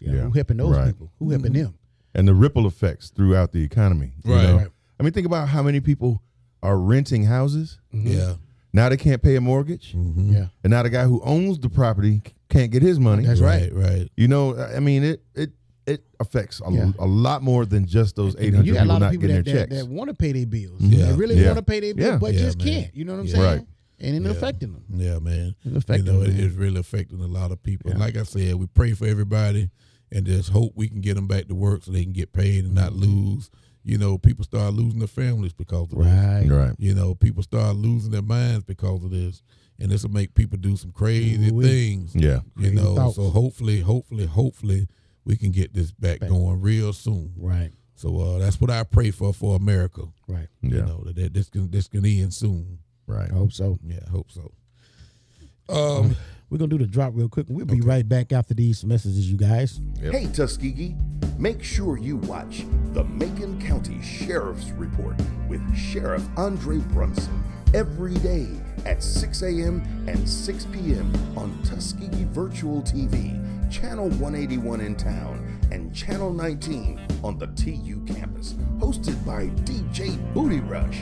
Yeah. Yeah. Who helping those Right. people? Who helping them? And the ripple effects throughout the economy. you Right. know? Right. I mean, think about how many people are renting houses. Yeah. Now they can't pay a mortgage. Yeah. And now the guy who owns the property can't get his money. That's right. Right. You know, I mean, it affects Yeah. a lot more than just those 800 You got a people lot of not people getting that, their that, checks. that want to pay their bills. Yeah. They really Yeah. want to pay their bills, Yeah. but Yeah, just man. can't. You know what I'm Yeah. saying? Right. And it Yeah. affecting them. Yeah, man. It affecting them. it man. is really affecting a lot of people. Yeah. Like I said, we pray for everybody and just hope we can get them back to work so they can get paid and not lose. You know, people start losing their families because of this. Right. Right. You know, people start losing their minds because of this. And this will make people do some crazy Ooh-wee. things. Yeah. You Crazy know, thoughts. so hopefully we can get this back going real soon. Right. So that's what I pray for America. Right. You Yeah. know, that this can end soon. Right. I hope so. Yeah, I hope so. We're going to do the drop real quick. We'll be right back after these messages, you guys. Hey, Tuskegee, make sure you watch the Macon County Sheriff's Report with Sheriff Andre Brunson every day at 6 a.m. and 6 p.m. on Tuskegee Virtual TV, Channel 181 in town, and Channel 19 on the TU campus, hosted by DJ Booty Rush.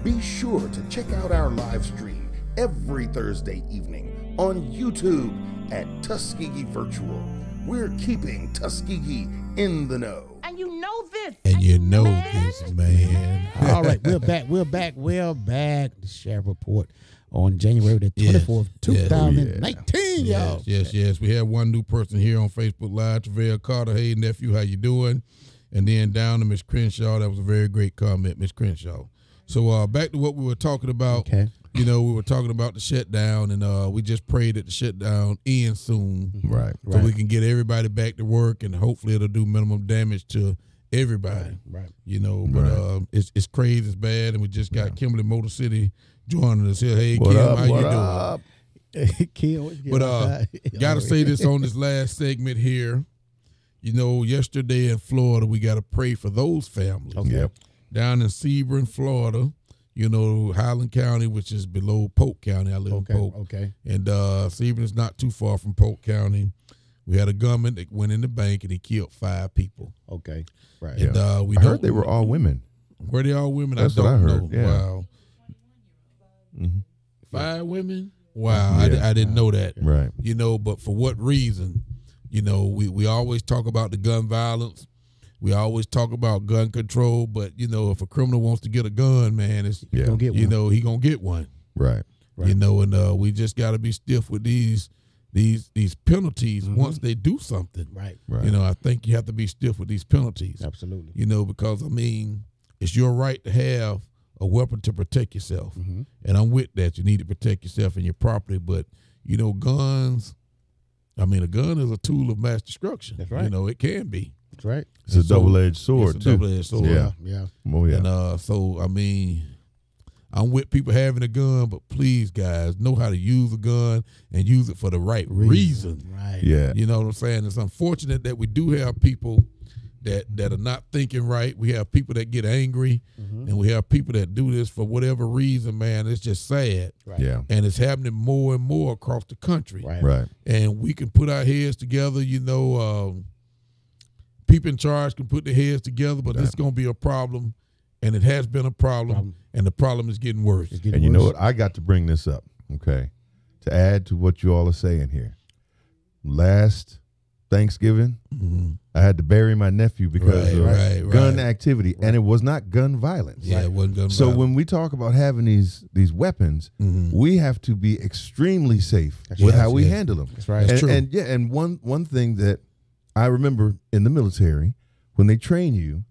Be sure to check out our live stream every Thursday evening on YouTube at Tuskegee Virtual. We're keeping Tuskegee in the know. And And you know this. And you know man. this, man. All right, we're back. The Sheriff Report on January the 24th, 2019, y'all. Yes. We have one new person here on Facebook Live, Travell Carter. Hey, nephew, how you doing? And then down to Miss Crenshaw. That was a very great comment, Miss Crenshaw. So back to what we were talking about. Okay. You know, we were talking about the shutdown, and we just prayed that the shutdown ends soon. Right. So we can get everybody back to work, and hopefully it'll do minimum damage to everybody. Right. You know, but it's crazy, it's bad, and we just got Kimberly Motor City joining us here. Hey, What Kim, up? how you What doing? up? But gotta say this on this last segment here. You know, yesterday in Florida, we gotta pray for those families. Okay. Yep. Down in Sebring, Florida, you know, Highland County, which is below Polk County. I live in Polk. Okay. And Sebring is not too far from Polk County. We had a gunman that went in the bank and he killed 5 people. Okay. Right. And I heard they were all women. Were they all women? That's I don't what I heard. know. Yeah. Wow. Mm-hmm. 5 women? Wow. Yeah. I didn't know that. Right. You know, but for what reason? You know, we always talk about the gun violence. We always talk about gun control. But, you know, if a criminal wants to get a gun, man, it's Gonna get you one. know, he going to get one. Right. You know, and we just got to be stiff with these penalties once they do something. Right. Right. You know, I think you have to be stiff with these penalties. Absolutely. You know, because, I mean, it's your right to have a weapon to protect yourself. And I'm with that. You need to protect yourself and your property. But, you know, guns, I mean, a gun is a tool of mass destruction. That's right. You know, it can be. That's right. It's a double-edged sword, It's a too. double-edged sword. Yeah. Yeah. Oh, yeah. And so, I mean, I'm with people having a gun, but please, guys, know how to use a gun and use it for the right reason. Right. Yeah. You know what I'm saying? It's unfortunate that we do have people that are not thinking right. We have people that get angry, and we have people that do this for whatever reason, man. It's just sad. Right. Yeah. And it's happening more and more across the country. Right. Right. And we can put our heads together, you know, people in charge can put their heads together, but it's going to be a problem, and it has been a problem, and the problem is getting worse. And you know what? I got to bring this up, okay, to add to what you all are saying here. Last Thanksgiving, I had to bury my nephew because of gun activity, and it was not gun violence. Yeah, it wasn't gun So violence. when we talk about having these weapons, we have to be extremely safe with right. how we Yes. handle them. That's right. That's true. And one thing that I remember in the military, when they train you,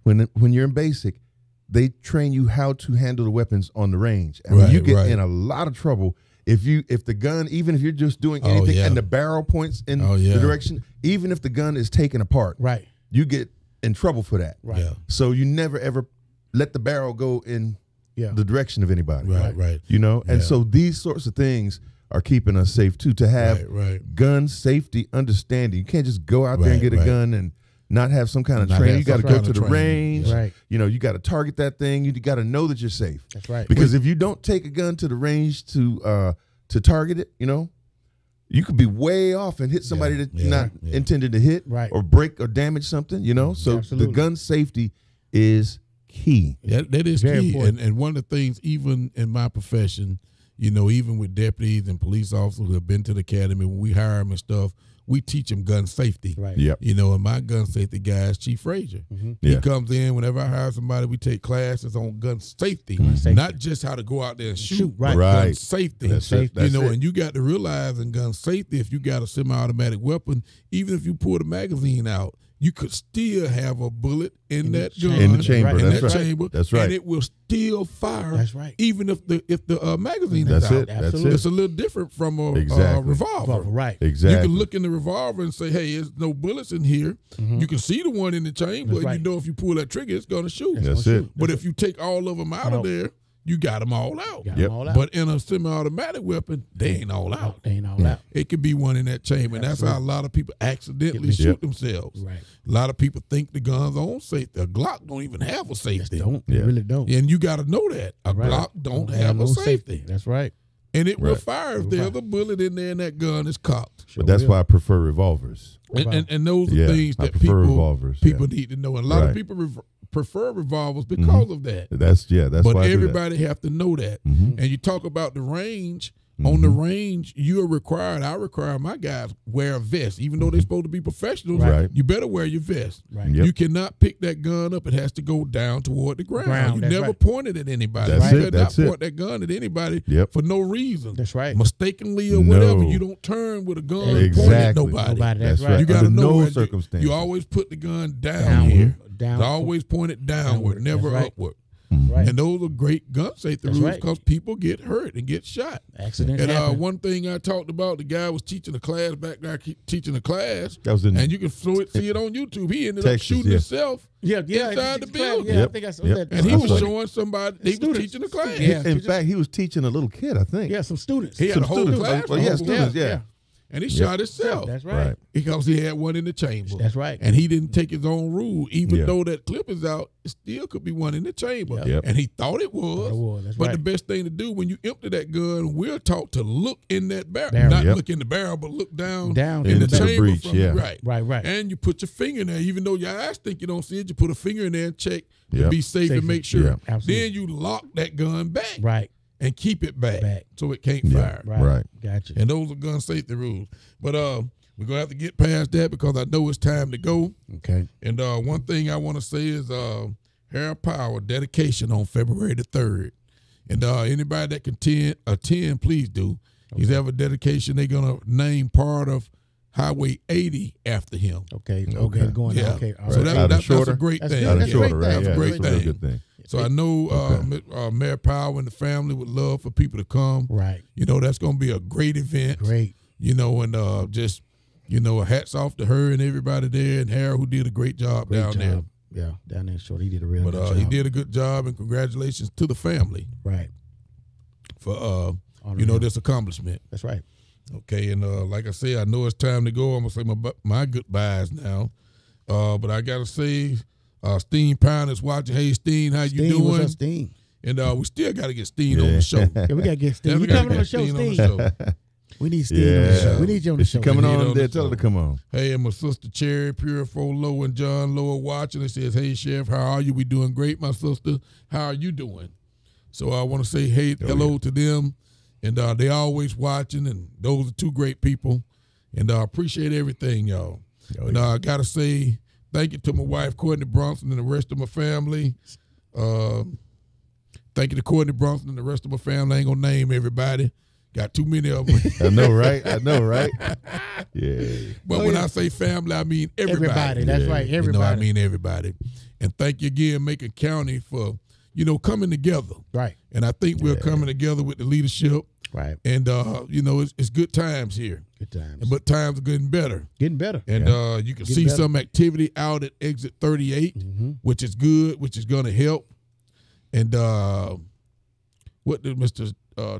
when you're in basic, they train you how to handle the weapons on the range. I mean, you get in a lot of trouble if the gun, even if you're just doing anything and the barrel points in the direction, even if the gun is taken apart, Right. you get in trouble for that. Right. Yeah. So you never ever let the barrel go in the direction of anybody. Right. You know, and so these sorts of things are keeping us safe too. To have gun safety understanding, you can't just go out there and get a gun and not have some kind of Not training. have You got to some go kind to of the training. range. Right. You know, you got to target that thing. You got to know that you're safe. That's right. Because if you don't take a gun to the range to target it, you know, you could be way off and hit somebody that you're not intended to hit, or break or damage something. You know, so the gun safety is key. Yeah, that is Very key. important. And one of the things, even in my profession, you know, even with deputies and police officers who have been to the academy, when we hire them and stuff, we teach them gun safety. Right. Yep. You know, and my gun safety guy is Chief Frazier. He comes in whenever I hire somebody. We take classes on gun safety, not just how to go out there and shoot, but gun safety. That's it. You know, and you got to realize in gun safety, if you got a semi-automatic weapon, even if you pull the magazine out, you could still have a bullet in that gun, in the chamber. in That's that right. chamber, That's right. and it will still fire. That's right. Even if the magazine That's is out. it. That's it. It's a little different from a revolver. Right. Exactly. You can look in the revolver and say, "Hey, there's no bullets in here." You can see the one in the chamber, That's right. and you know if you pull that trigger, it's gonna shoot. That's it. But if you take all of them out of there, you got them all out. Got 'em all out. But in a semi-automatic weapon, they ain't all out. They ain't all out. It could be one in that chamber, and that's how a lot of people accidentally shoot themselves. Right. A lot of people think the gun's on safety. A Glock don't even have a safety. Don't. They really don't. And you got to know that. A Glock don't have a no safety. That's right. And it will fire if there's a bullet in there and that gun is cocked. But that's why I prefer revolvers. And those are things I that prefer revolvers, people need to know. And a lot of people prefer revolvers because of that. That's But why I do that. everybody have to know that. And you talk about the range. On the range, you are required. I require my guys wear a vest, even though they're supposed to be professionals. Right. You better wear your vest. Right. Yep. You cannot pick that gun up. It has to go down toward the ground. You That's never right. point it at anybody. That's You it. better That's not it. point that gun at anybody Yep. for no reason. That's right. Mistakenly or whatever. No. You don't turn with a gun and point at Exactly. nobody. Nobody. That's That's right. right. You got to Under know no where circumstances. you always put the gun down Downward. here. Down. It's always point it downward, never That's right. upward. Right. And those are great gun safety That's rules right. because people get hurt and get shot. Accidents And happen. one thing I talked about, the guy was teaching a class back there, teaching a class, That was in and you can see it on YouTube. He ended Texas, up shooting yeah. himself yeah. inside the building. Yeah, Yep. I think I saw Yep. that. And he That's was right. showing somebody, he was Students. teaching a class. Yeah. In fact, he was teaching a little kid, I think. Yeah, some students. He had Some a whole students. class. Well, yeah, whole students, class. yeah. And he shot himself. That's right. Right. Because he had one in the chamber. That's right. And he didn't take his own rule. Even Yeah. though that clip is out, it still could be one in the chamber. Yep. And he thought it was. Thought it was, that's but right. the best thing to do when you empty that gun, we're taught to look in that barrel. Barrel. Not Yep. look in the barrel, but look down Down in the into the chamber breech, from yeah. right. Right. And you put your finger in there. Even though your eyes think you don't see it, you put a finger in there and check to Yep. be safe and Safety. make sure. Yeah. Absolutely. Then you lock that gun back Right. and keep it back, Back. so it can't Yeah. fire. Right. Right. Gotcha. And those are gun safety rules. But we're going to have to get past that because I know it's time to go. Okay. And one thing I want to say is Harold Power dedication on February the 3rd. And anybody that can attend, please do. He's have a dedication. They're going to name part of Highway 80 after him. Okay. Okay. Going. Yeah. Okay. All So right. that, Out of that's a Shorter? great That's thing. good. Out of That's a shorter, great right? thing. That's Yeah, a great that's a real thing. good thing. So I know Mayor Power and the family would love for people to come. Right. You know, that's going to be a great event. Great. You know, and just, you know, hats off to her and everybody there and Harold who did a great job Great down job. there. Yeah. Down there, short. He did a real But good job. he did a good job, and congratulations to the family Right. for Honor you know him. this accomplishment. That's right. Okay, and like I say, I know it's time to go. I'm gonna say my goodbyes now, but I gotta say, Steen Pound is watching. Hey, Steen, how you Steen, what's doing? up, Steen? And we still gotta get Steen on the show. Yeah, we gotta get Steen. You Definitely coming on gotta the show, get Steen? We need Steen on the Yeah. show. We need you on the Is she show. coming We need on on there? the Tell her to show. come on. Hey, and my sister Cherry, Pure Fo Low, and John Low are watching. It says, "Hey, Chef, how are you? We doing great, my sister. How are you doing?" So I want to say, hello to them, and they always watching, and those are two great people, and I appreciate everything, y'all. And I gotta say thank you to my wife Courtney Bronson and the rest of my family. Thank you to Courtney Bronson and the rest of my family. I ain't gonna name everybody. Got too many of them. I know, right? I know, right? Yeah. But when I say family, I mean everybody. Everybody. That's Yeah. right. You Everybody. know, I mean everybody. And thank you again, Macon County, for, you know, coming together. Right. And I think we're coming together with the leadership. Right. And, you know, it's good times here. Good times. But times are getting better. Getting better. And you can Getting see better. some activity out at exit 38, which is good, which is going to help. And what did Mr.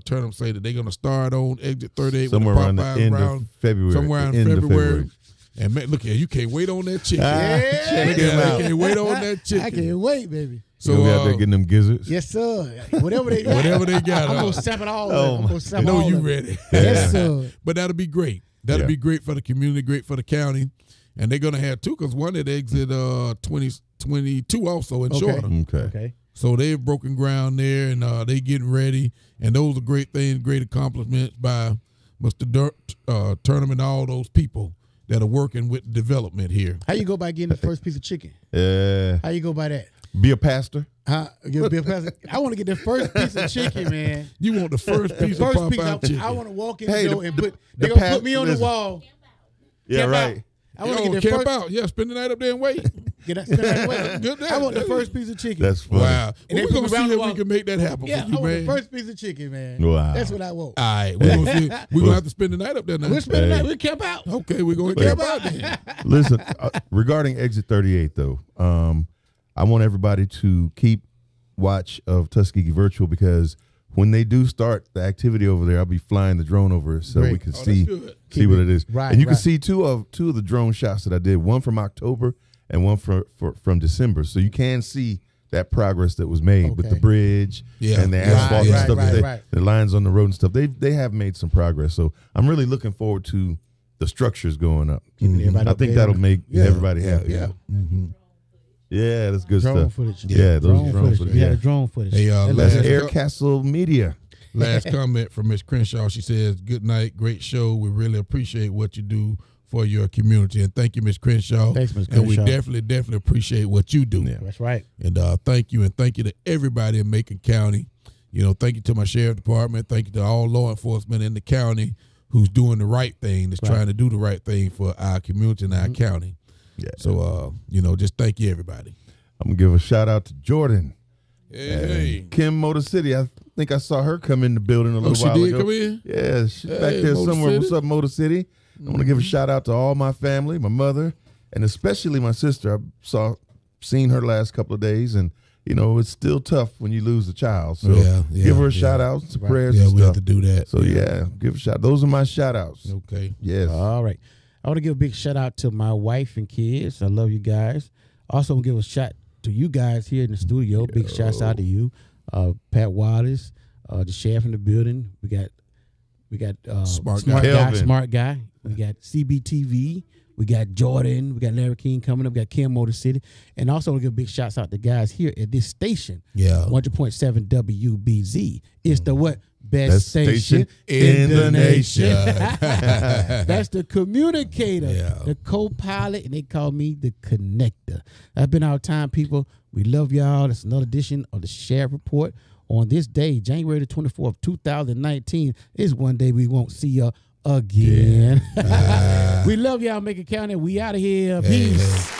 Turnham say that they're going to start on exit 38 Somewhere with the around the Popeyes end around of February. somewhere in End of February. And man, look here, you can't wait on that chicken. Check Yeah, him out. you can't wait on that chicken. I can't wait, baby. So So we out there getting them gizzards. Yes, sir. Whatever they got. whatever they got, I'm gonna sap it all. Oh, I'm gonna I sap know all you of it. ready. Yes, sir. But that'll be great. That'll Yeah. be great for the community, great for the county. And they're gonna have two, because one at exit 2022 also in Okay. Shorter. Okay. Okay. So they've broken ground there, and they getting ready. And those are great things, great accomplishments by Mr. Turnham and all those people that are working with development here. How you go by getting the first piece of chicken? Yeah. How you go by that? Be a pastor. Huh? Give me a present. I want to get the first piece of chicken, man. You want the first piece First of piece. Popeye chicken. I want to walk in Hey, the door the- and the- put. the They're gonna past- put me on the listen. wall. Yeah, Camp right. out. I want to Yo, get the camp first. out. Yeah, spend the night up there and wait. Get that. Spend that way. Good day. I want the first piece of chicken. That's funny. Wow. And Well, they we're put going me to around see the if we wall. can make that happen Yeah, for I you, want man. the first piece of chicken, man. Wow. That's what I want. All right. We're going to have to spend the night up there now. We'll spend the Hey. night. We'll camp out. Okay, we're going to camp out then. Listen, regarding exit 38 though, I want everybody to keep watch of Tuskegee Virtual, because when they do start the activity over there, I'll be flying the drone over so we Great. can Oh, see that's good. see what it is. Right, and you can right. see two of the drone shots that I did, one from October and one from December. So you can see that progress that was made with the Okay. bridge Yeah. and the Right, asphalt and right, stuff. right, that right. The lines on the road and stuff. They have made some progress. So I'm really looking forward to the structures going up. Keeping everybody I think updated. that'll make Yeah. everybody happy. Yeah. Yeah, that's good Drone stuff. footage. Yeah, those drone footage. footage. We Yeah. had a drone footage. Hey, That That's last- looked Air Castle Media. Last comment from Ms. Crenshaw. She says, "Good night, great show. We really appreciate what you do for your community." And thank you, Ms. Crenshaw. Thanks, Ms. And we Crenshaw. definitely appreciate what you do. That's right. And thank you to everybody in Macon County. You know, thank you to my sheriff department. Thank you to all law enforcement in the county who's doing the right thing, that's trying to do the right thing for our community and our county. Yeah. So, you know, just thank you, everybody. I'm gonna give a shout out to Jordan. Hey. Kim Motor City. I think I saw her come in the building a little she while did ago. come in? Yeah, she's back Hey, there Motor somewhere. City. What's up, Motor City? I want to give a shout out to all my family, my mother, and especially my sister. I seen her last couple of days, and you know it's still tough when you lose a child. So give her a shout out, some prayers. Yeah, and we stuff. have to do that. So yeah, give a shout. Those are my shout outs. Okay. Yes. All right. I want to give a big shout out to my wife and kids. I love you guys. Also, want to give a shout to you guys here in the studio. Big shouts out to you, Pat Wallace, the sheriff in the building. We got Smart guy. We got CBTV. We got Jordan. We got Larry King coming up. We got Kim Motor City. And also want to give big shouts out to guys here at this station. Yeah. 100.7 WBZ. It's the what? Best station in the nation. That's the communicator, Yeah. the co-pilot, and they call me the connector. That's been our time, people. We love y'all. That's another edition of the Sheriff Report. On this day, January the 24th, 2019, is one day we won't see you again. We love y'all, Macon County. We out of here. Peace.